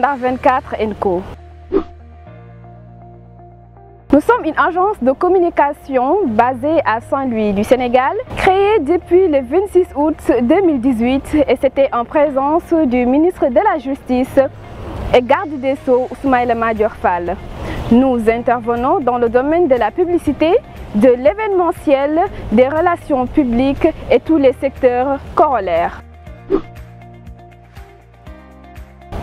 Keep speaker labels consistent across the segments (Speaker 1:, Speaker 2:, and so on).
Speaker 1: Ndar 24 & Co. Nous sommes une agence de communication basée à Saint-Louis du Sénégal, créée depuis le 26 août 2018 et c'était en présence du ministre de la Justice et garde des Sceaux Ismaïla Madior Fall. Nous intervenons dans le domaine de la publicité, de l'événementiel, des relations publiques et tous les secteurs corollaires.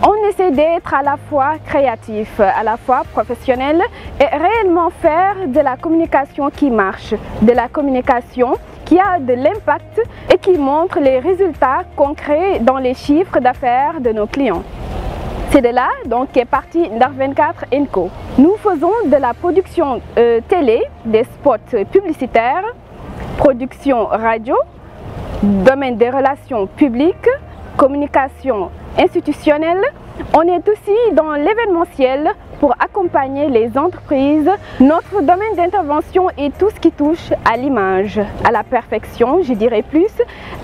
Speaker 1: On essaie d'être à la fois créatif, à la fois professionnel et réellement faire de la communication qui marche, de la communication qui a de l'impact et qui montre les résultats concrets dans les chiffres d'affaires de nos clients. C'est de là donc qu'est parti Ndar 24 & Co. Nous faisons de la production télé, des spots publicitaires, production radio, domaine des relations publiques, communication institutionnelle. On est aussi dans l'événementiel pour accompagner les entreprises. Notre domaine d'intervention est tout ce qui touche à l'image, à la perfection, je dirais plus,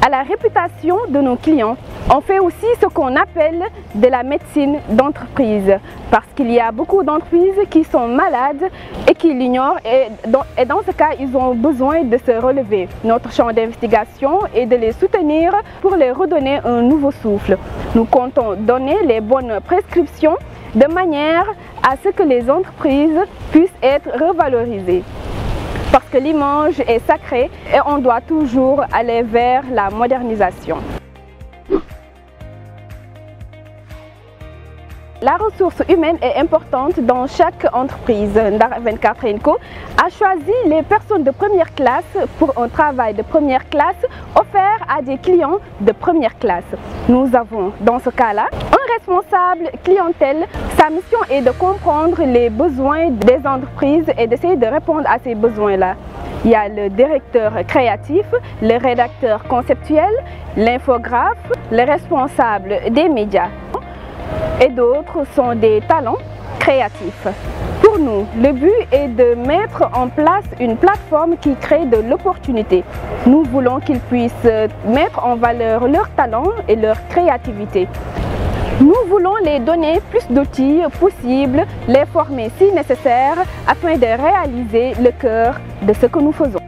Speaker 1: à la réputation de nos clients. On fait aussi ce qu'on appelle de la médecine d'entreprise parce qu'il y a beaucoup d'entreprises qui sont malades et qui l'ignorent et dans ce cas, ils ont besoin de se relever. Notre champ d'investigation est de les soutenir pour les redonner un nouveau souffle. Nous comptons donner les bonnes prescriptions de manière à ce que les entreprises puissent être revalorisées. Parce que l'image est sacrée et on doit toujours aller vers la modernisation. La ressource humaine est importante dans chaque entreprise. Ndar 24 & Co a choisi les personnes de première classe pour un travail de première classe offert à des clients de première classe. Nous avons dans ce cas-là un responsable clientèle. Sa mission est de comprendre les besoins des entreprises et d'essayer de répondre à ces besoins-là. Il y a le directeur créatif, le rédacteur conceptuel, l'infographe, le responsable des médias. Et d'autres sont des talents créatifs. Pour nous, le but est de mettre en place une plateforme qui crée de l'opportunité. Nous voulons qu'ils puissent mettre en valeur leurs talents et leur créativité. Nous voulons les donner plus d'outils possibles, les former si nécessaire afin de réaliser le cœur de ce que nous faisons.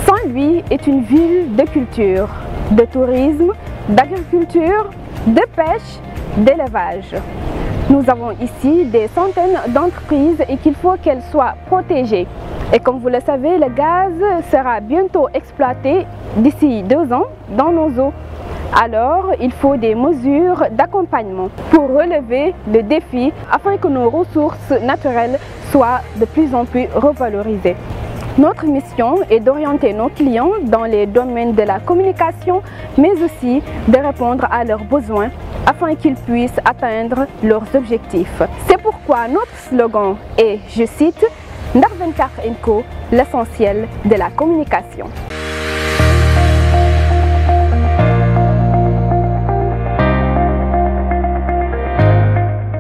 Speaker 1: Saint-Louis est une ville de culture, de tourisme, d'agriculture, de pêche, d'élevage. Nous avons ici des centaines d'entreprises et qu'il faut qu'elles soient protégées. Et comme vous le savez, le gaz sera bientôt exploité d'ici 2 ans dans nos eaux. Alors, il faut des mesures d'accompagnement pour relever le défi afin que nos ressources naturelles soient de plus en plus revalorisées. Notre mission est d'orienter nos clients dans les domaines de la communication, mais aussi de répondre à leurs besoins afin qu'ils puissent atteindre leurs objectifs. C'est pourquoi notre slogan est, je cite, Ndar 24 & Co, l'essentiel de la communication.